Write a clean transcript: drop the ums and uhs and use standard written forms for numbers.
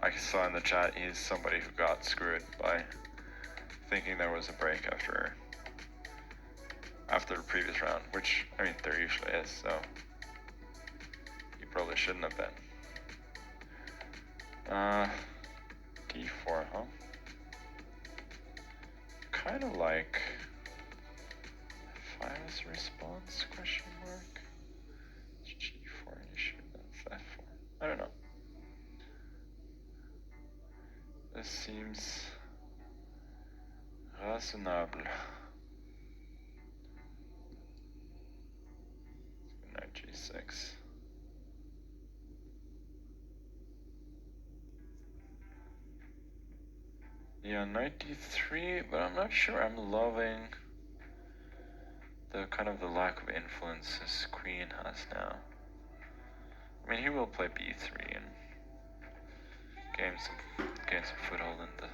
I saw in the chat he's somebody who got screwed by thinking there was a break after the previous round, which, I mean, there usually is, so you probably shouldn't have been. D4, huh? Kind of like F5 as a response, question mark? G4, you sure that's F4? I don't know. This seems raisonnable. Knight G6. Yeah, Knight D3, but I'm not sure I'm loving the kind of the lack of influence his queen has now. I mean, he will play B3 and gain some foothold in the